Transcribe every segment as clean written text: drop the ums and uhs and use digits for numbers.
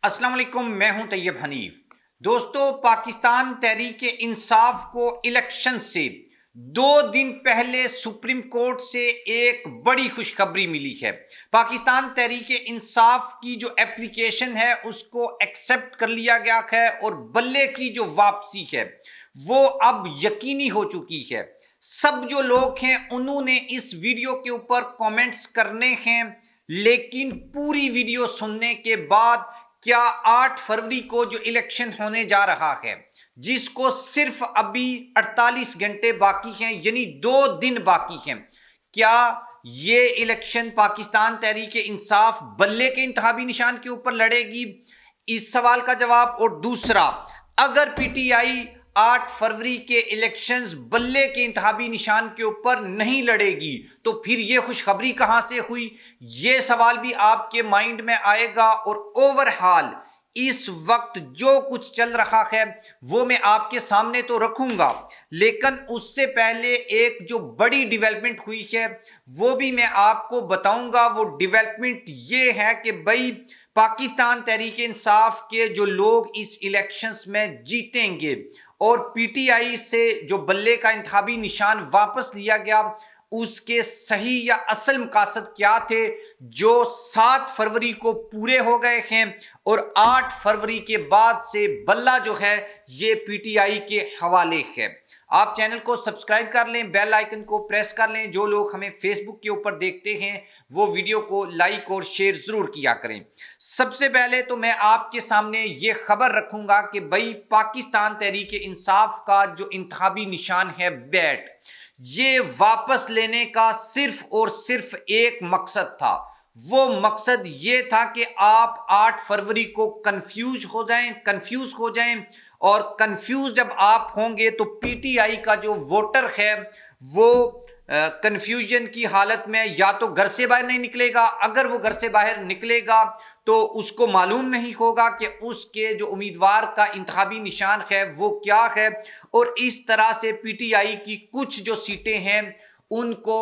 السلام علیکم، میں ہوں طیب حنیف۔ دوستو، پاکستان تحریک انصاف کو الیکشن سے 2 دن پہلے سپریم کورٹ سے ایک بڑی خوشخبری ملی ہے۔ پاکستان تحریک انصاف کی جو اپلیکیشن ہے اس کو ایکسپٹ کر لیا گیا ہے اور بلے کی جو واپسی ہے وہ اب یقینی ہو چکی ہے۔ سب جو لوگ ہیں انہوں نے اس ویڈیو کے اوپر کومنٹس کرنے ہیں، لیکن پوری ویڈیو سننے کے بعد کیا 8 فروری کو جو الیکشن ہونے جا رہا ہے، جس کو صرف ابھی 48 گھنٹے باقی ہیں، یعنی 2 دن باقی ہیں، کیا یہ الیکشن پاکستان تحریک انصاف بلے کے انتخابی نشان کے اوپر لڑے گی؟ اس سوال کا جواب۔ اور دوسرا، اگر پی ٹی آئی 8 فروری کے الیکشنز بلے کے انتخابی نشان کے اوپر نہیں لڑے گی تو پھر یہ خوشخبری کہاں سے ہوئی؟ یہ سوال بھی آپ کے مائنڈ میں آئے گا۔ اور اوورہال اس وقت جو کچھ چل رہا ہے وہ میں آپ کے سامنے تو رکھوں گا، لیکن اس سے پہلے ایک جو بڑی ڈیولپمنٹ ہوئی ہے وہ بھی میں آپ کو بتاؤں گا۔ وہ ڈیولپمنٹ یہ ہے کہ بھائی پاکستان تحریک انصاف کے جو لوگ اس الیکشنز میں جیتیں گے اور پی ٹی آئی سے جو بلے کا انتخابی نشان واپس لیا گیا اس کے صحیح یا اصل مقاصد کیا تھے، جو 7 فروری کو پورے ہو گئے ہیں اور 8 فروری کے بعد سے بلہ جو ہے یہ پی ٹی آئی کے حوالے ہے۔ آپ چینل کو سبسکرائب کر لیں، بیل آئیکن کو پریس کر لیں۔ جو لوگ ہمیں فیس بک کے اوپر دیکھتے ہیں وہ ویڈیو کو لائک اور شیئر ضرور کیا کریں۔ سب سے پہلے تو میں آپ کے سامنے یہ خبر رکھوں گا کہ بھائی پاکستان تحریک انصاف کا جو انتخابی نشان ہے بیٹ، یہ واپس لینے کا صرف اور صرف ایک مقصد تھا۔ وہ مقصد یہ تھا کہ آپ 8 فروری کو کنفیوز ہو جائیں اور کنفیوز جب آپ ہوں گے تو پی ٹی آئی کا جو ووٹر ہے وہ کنفیوژن کی حالت میں یا تو گھر سے باہر نہیں نکلے گا، اگر وہ گھر سے باہر نکلے گا تو اس کو معلوم نہیں ہوگا کہ اس کے جو امیدوار کا انتخابی نشان ہے وہ کیا ہے، اور اس طرح سے پی ٹی آئی کی کچھ جو سیٹیں ہیں ان کو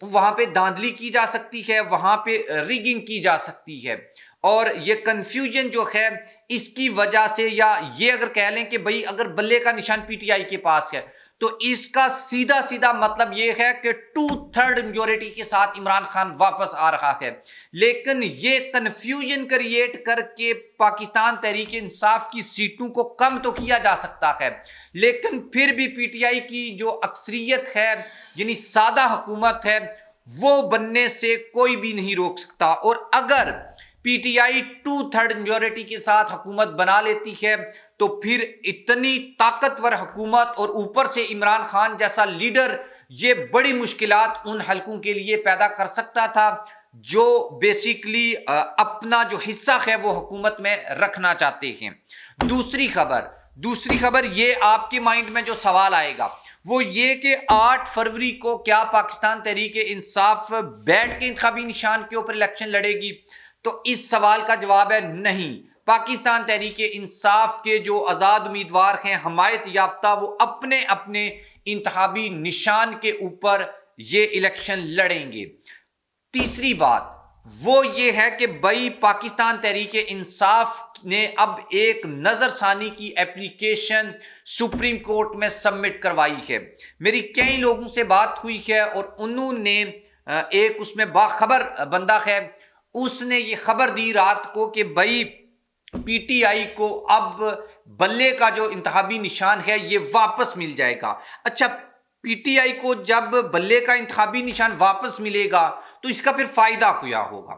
وہاں پہ دھاندلی کی جا سکتی ہے، وہاں پہ ریگنگ کی جا سکتی ہے۔ اور یہ کنفیوژن جو ہے اس کی وجہ سے، یا یہ اگر کہہ لیں کہ بھئی اگر بلے کا نشان پی ٹی آئی کے پاس ہے تو اس کا سیدھا مطلب یہ ہے کہ 2/3 میجورٹی کے ساتھ عمران خان واپس آ رہا ہے۔ لیکن یہ کنفیوژن کریٹ کر کے پاکستان تحریک انصاف کی سیٹوں کو کم تو کیا جا سکتا ہے، لیکن پھر بھی پی ٹی آئی کی جو اکثریت ہے یعنی سادہ حکومت ہے وہ بننے سے کوئی بھی نہیں روک سکتا۔ اور اگر پی ٹی آئی 2/3 میجورٹی کے ساتھ حکومت بنا لیتی ہے تو پھر اتنی طاقتور حکومت اور اوپر سے عمران خان جیسا لیڈر یہ بڑی مشکلات ان حلقوں کے لیے پیدا کر سکتا تھا جو بیسیکلی اپنا جو حصہ ہے وہ حکومت میں رکھنا چاہتے ہیں۔ دوسری خبر یہ آپ کے مائنڈ میں جو سوال آئے گا وہ یہ کہ 8 فروری کو کیا پاکستان تحریک انصاف بیٹ کے انتخابی نشان کے اوپر الیکشن لڑے گی؟ تو اس سوال کا جواب ہے نہیں۔ پاکستان تحریک انصاف کے جو آزاد امیدوار ہیں حمایت یافتہ، وہ اپنے اپنے انتخابی نشان کے اوپر یہ الیکشن لڑیں گے۔ تیسری بات وہ یہ ہے کہ بھائی پاکستان تحریک انصاف نے اب ایک نظر ثانی کی اپلیکیشن سپریم کورٹ میں سبمٹ کروائی ہے۔ میری کئی لوگوں سے بات ہوئی ہے اور انہوں نے ایک اس میں باخبر بندہ ہے، اس نے یہ خبر دی رات کو کہ بھائی پی ٹی آئی کو اب بلے کا جو انتخابی نشان ہے یہ واپس مل جائے گا۔ اچھا، پی ٹی آئی کو جب بلے کا انتخابی نشان واپس ملے گا تو اس کا پھر فائدہ کیا ہوگا؟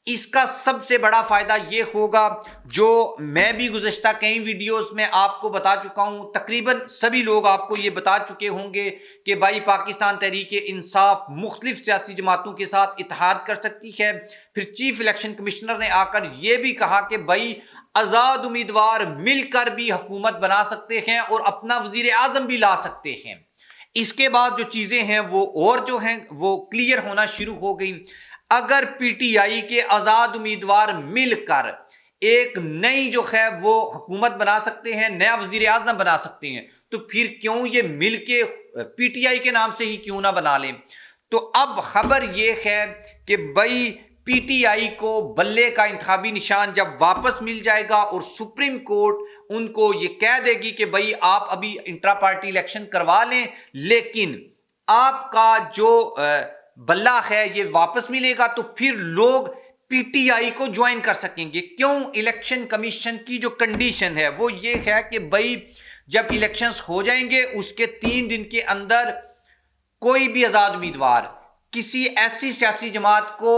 اس کا سب سے بڑا فائدہ یہ ہوگا جو میں بھی گزشتہ کئی ویڈیوز میں آپ کو بتا چکا ہوں، تقریباً سبھی لوگ آپ کو یہ بتا چکے ہوں گے کہ بھائی پاکستان تحریک انصاف مختلف سیاسی جماعتوں کے ساتھ اتحاد کر سکتی ہے۔ پھر چیف الیکشن کمشنر نے آ کر یہ بھی کہا کہ بھائی آزاد امیدوار مل کر بھی حکومت بنا سکتے ہیں اور اپنا وزیر اعظم بھی لا سکتے ہیں۔ اس کے بعد جو چیزیں ہیں وہ اور جو ہیں وہ کلیئر ہونا شروع ہو گئی۔ اگر پی ٹی آئی کے آزاد امیدوار مل کر ایک نئی جو ہے وہ حکومت بنا سکتے ہیں، نیا وزیر اعظم بنا سکتے ہیں، تو پھر کیوں یہ مل کے پی ٹی آئی کے نام سے ہی کیوں نہ بنا لیں؟ تو اب خبر یہ ہے کہ بھائی پی ٹی آئی کو بلے کا انتخابی نشان جب واپس مل جائے گا اور سپریم کورٹ ان کو یہ کہہ دے گی کہ بھائی آپ ابھی انٹرا پارٹی الیکشن کروا لیں لیکن آپ کا جو بلہ ہے یہ واپس ملے گا، تو پھر لوگ پی ٹی آئی کو جوائن کر سکیں گے۔ کیوں؟ الیکشن کمیشن کی جو کنڈیشن ہے وہ یہ ہے کہ بھائی جب الیکشنز ہو جائیں گے اس کے 3 دن کے اندر کوئی بھی آزاد امیدوار کسی ایسی سیاسی جماعت کو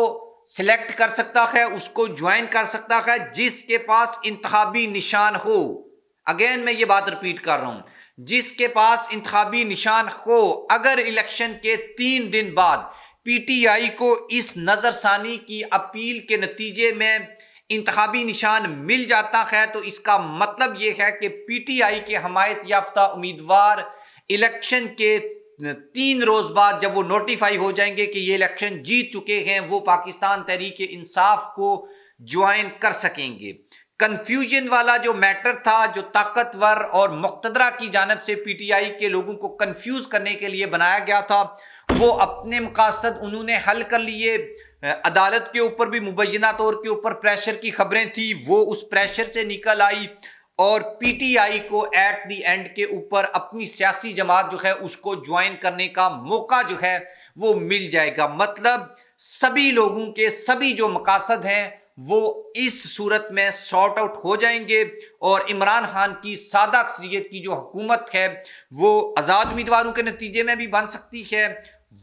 سلیکٹ کر سکتا ہے، اس کو جوائن کر سکتا ہے جس کے پاس انتخابی نشان ہو۔ اگین میں یہ بات ریپیٹ کر رہا ہوں، جس کے پاس انتخابی نشان ہو۔ اگر الیکشن کے 3 دن بعد پی ٹی آئی کو اس نظر ثانی کی اپیل کے نتیجے میں انتخابی نشان مل جاتا ہے تو اس کا مطلب یہ ہے کہ پی ٹی آئی کے حمایت یافتہ امیدوار الیکشن کے 3 روز بعد جب وہ نوٹیفائی ہو جائیں گے کہ یہ الیکشن جیت چکے ہیں، وہ پاکستان تحریک انصاف کو جوائن کر سکیں گے۔ کنفیوژن والا جو میٹر تھا، جو طاقتور اور مقتدرہ کی جانب سے پی ٹی آئی کے لوگوں کو کنفیوز کرنے کے لیے بنایا گیا تھا، وہ اپنے مقاصد انہوں نے حل کر لیے۔ عدالت کے اوپر بھی مبینہ طور کے اوپر پریشر کی خبریں تھیں، وہ اس پریشر سے نکل آئی اور پی ٹی آئی کو ایٹ دی اینڈ کے اوپر اپنی سیاسی جماعت جو ہے اس کو جوائن کرنے کا موقع جو ہے وہ مل جائے گا۔ مطلب سبھی لوگوں کے سبھی جو مقاصد ہیں وہ اس صورت میں سارٹ آؤٹ ہو جائیں گے اور عمران خان کی سادہ اکثریت کی جو حکومت ہے وہ آزاد امیدواروں کے نتیجے میں بھی بن سکتی ہے۔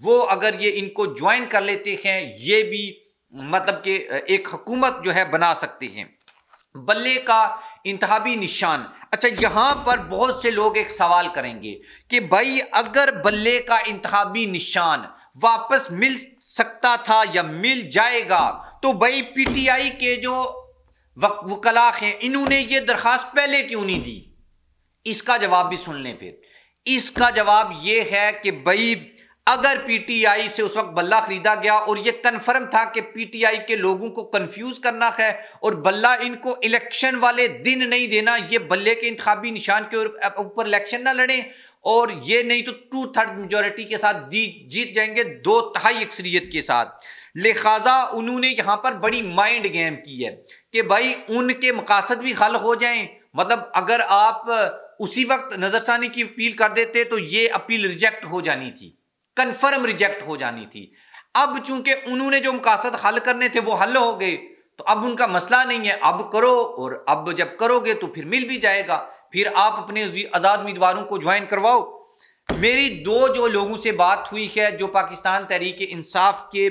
وہ اگر یہ ان کو جوائن کر لیتے ہیں یہ بھی مطلب کہ ایک حکومت جو ہے بنا سکتے ہیں۔ بلے کا انتخابی نشان، اچھا یہاں پر بہت سے لوگ ایک سوال کریں گے کہ بھائی اگر بلے کا انتخابی نشان واپس مل سکتا تھا یا مل جائے گا تو بھائی پی ٹی آئی کے جو وکلاء ہیں انہوں نے یہ درخواست پہلے کیوں نہیں دی؟ اس کا جواب بھی سن لیں۔ پھر اس کا جواب یہ ہے کہ بھائی اگر پی ٹی آئی سے اس وقت بلہ خریدا گیا اور یہ کنفرم تھا کہ پی ٹی آئی کے لوگوں کو کنفیوز کرنا ہے اور بلہ ان کو الیکشن والے دن نہیں دینا، یہ بلے کے انتخابی نشان کے اوپر الیکشن نہ لڑیں اور یہ نہیں تو 2/3 میجورٹی کے ساتھ جیت جائیں گے، 2/3 اکثریت کے ساتھ، لہذا انہوں نے یہاں پر بڑی مائنڈ گیم کی ہے کہ بھائی ان کے مقاصد بھی حل ہو جائیں۔ مطلب اگر آپ اسی وقت نظر ثانی کی اپیل کر دیتے تو یہ اپیل ریجیکٹ ہو جانی تھی، کنفرم ریجیکٹ ہو جانی تھی۔ اب چونکہ انہوں نے جو مقاصد حل کرنے تھے وہ حل ہو گئے تو اب ان کا مسئلہ نہیں ہے، اب کرو، اور اب جب کرو گے تو پھر مل بھی جائے گا، پھر آپ اپنے آزاد امیدواروں کو جوائن کرواؤ۔ میری 2 جو لوگوں سے بات ہوئی ہے جو پاکستان تحریک انصاف کے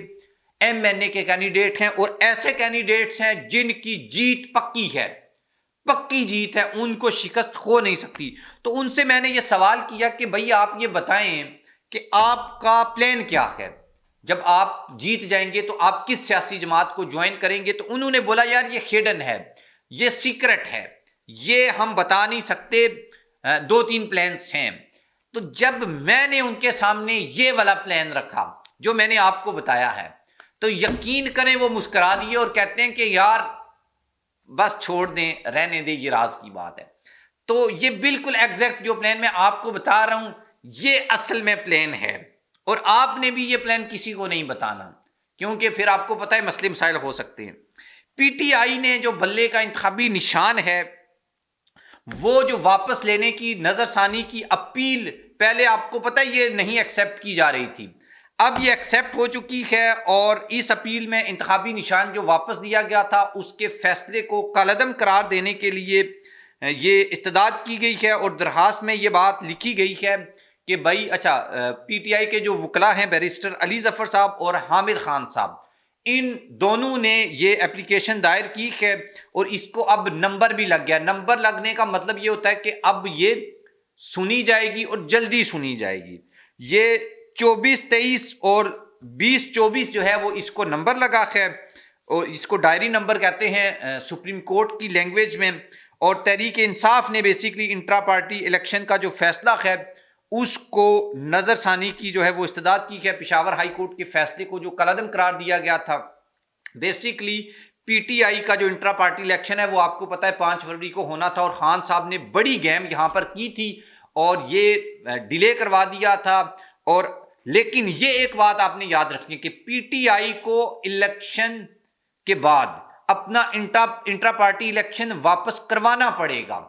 ایم این اے کے کینڈیڈیٹ ہیں اور ایسے کینڈیڈیٹس ہیں جن کی جیت پکی ہے، پکی جیت ہے، ان کو شکست ہو نہیں سکتی، تو ان سے میں نے یہ سوال کیا کہ بھئی آپ یہ بتائیں کہ آپ کا پلان کیا ہے، جب آپ جیت جائیں گے تو آپ کس سیاسی جماعت کو جوائن کریں گے؟ تو انہوں نے بولا یار یہ ہیڈن ہے، یہ سیکرٹ ہے، یہ ہم بتا نہیں سکتے، 2-3 پلانس ہیں۔ تو جب میں نے ان کے سامنے یہ والا پلان رکھا جو میں نے آپ کو بتایا ہے تو یقین کریں وہ مسکرا دیے اور کہتے ہیں کہ یار بس چھوڑ دیں، رہنے دیں، یہ راز کی بات ہے۔ تو یہ بالکل ایگزیکٹ جو پلان میں آپ کو بتا رہا ہوں یہ اصل میں پلان ہے اور آپ نے بھی یہ پلان کسی کو نہیں بتانا کیونکہ پھر آپ کو پتہ ہے مسئلے مسائل ہو سکتے ہیں۔ پی ٹی آئی نے جو بلے کا انتخابی نشان ہے وہ جو واپس لینے کی نظر ثانی کی اپیل پہلے آپ کو پتہ ہے یہ نہیں ایکسیپٹ کی جا رہی تھی، اب یہ ایکسیپٹ ہو چکی ہے اور اس اپیل میں انتخابی نشان جو واپس دیا گیا تھا اس کے فیصلے کو کالعدم قرار دینے کے لیے یہ استداد کی گئی ہے اور درخواست میں یہ بات لکھی گئی ہے کہ بھائی اچھا پی ٹی آئی کے جو وکلاء ہیں بیرسٹر علی ظفر صاحب اور حامد خان صاحب، ان دونوں نے یہ اپلیکیشن دائر کی ہے اور اس کو اب نمبر بھی لگ گیا۔ نمبر لگنے کا مطلب یہ ہوتا ہے کہ اب یہ سنی جائے گی اور جلدی سنی جائے گی۔ یہ 24-23 اور 20-24 جو ہے وہ اس کو نمبر لگا ہے اور اس کو ڈائری نمبر کہتے ہیں سپریم کورٹ کی لینگویج میں، اور تحریک انصاف نے بیسیکلی انٹرا پارٹی الیکشن کا جو فیصلہ ہے اس کو نظر ثانی کی جو ہے وہ استداد کی ہے پشاور ہائی کورٹ کے فیصلے کو جو کالعدم قرار دیا گیا تھا۔ بیسیکلی پی ٹی آئی کا جو انٹرا پارٹی الیکشن ہے وہ آپ کو پتہ ہے 5 فروری کو ہونا تھا اور خان صاحب نے بڑی گیم یہاں پر کی تھی اور یہ ڈیلے کروا دیا تھا۔ اور لیکن یہ ایک بات آپ نے یاد رکھنی کہ پی ٹی آئی کو الیکشن کے بعد اپنا انٹرا پارٹی الیکشن واپس کروانا پڑے گا،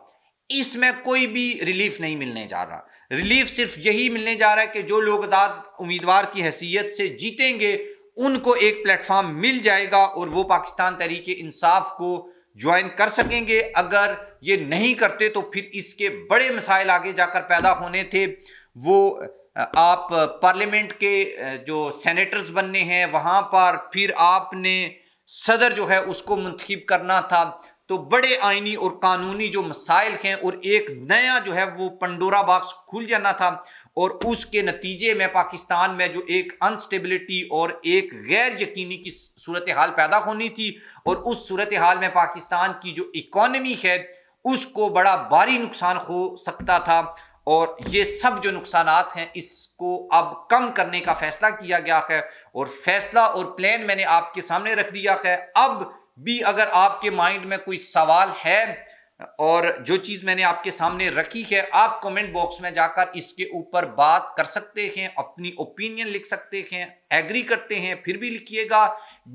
اس میں کوئی بھی ریلیف نہیں ملنے جا رہا۔ ریلیف صرف یہی ملنے جا رہا ہے کہ جو لوگ آزاد امیدوار کی حیثیت سے جیتیں گے ان کو ایک پلیٹ فارم مل جائے گا اور وہ پاکستان تحریک انصاف کو جوائن کر سکیں گے۔ اگر یہ نہیں کرتے تو پھر اس کے بڑے مسائل آگے جا کر پیدا ہونے تھے۔ وہ آپ پارلیمنٹ کے جو سینیٹرز بننے ہیں وہاں پر پھر آپ نے صدر جو ہے اس کو منتخب کرنا تھا، تو بڑے آئینی اور قانونی جو مسائل ہیں اور ایک نیا جو ہے وہ پنڈورا باکس کھل جانا تھا، اور اس کے نتیجے میں پاکستان میں جو ایک انسٹیبلٹی اور ایک غیر یقینی کی صورتحال پیدا ہونی تھی، اور اس صورتحال میں پاکستان کی جو اکانومی ہے اس کو بڑا بھاری نقصان ہو سکتا تھا۔ اور یہ سب جو نقصانات ہیں اس کو اب کم کرنے کا فیصلہ کیا گیا ہے، اور فیصلہ اور پلان میں نے آپ کے سامنے رکھ دیا ہے۔ اب بھی اگر آپ کے مائنڈ میں کوئی سوال ہے اور جو چیز میں نے آپ کے سامنے رکھی ہے، آپ کمنٹ باکس میں جا کر اس کے اوپر بات کر سکتے ہیں، اپنی اوپینین لکھ سکتے ہیں۔ ایگری کرتے ہیں پھر بھی لکھیے گا،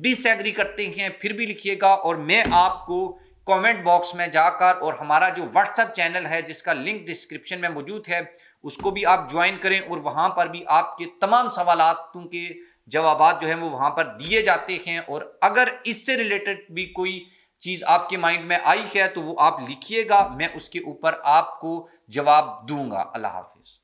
ڈس ایگری کرتے ہیں پھر بھی لکھیے گا، اور میں آپ کو کمنٹ باکس میں جا کر، اور ہمارا جو واٹس ایپ چینل ہے جس کا لنک ڈسکرپشن میں موجود ہے اس کو بھی آپ جوائن کریں، اور وہاں پر بھی آپ کے تمام سوالاتوں کے جوابات جو ہیں وہ وہاں پر دیے جاتے ہیں۔ اور اگر اس سے ریلیٹڈ بھی کوئی چیز آپ کے مائنڈ میں آئی ہے تو وہ آپ لکھیے گا، میں اس کے اوپر آپ کو جواب دوں گا۔ اللہ حافظ۔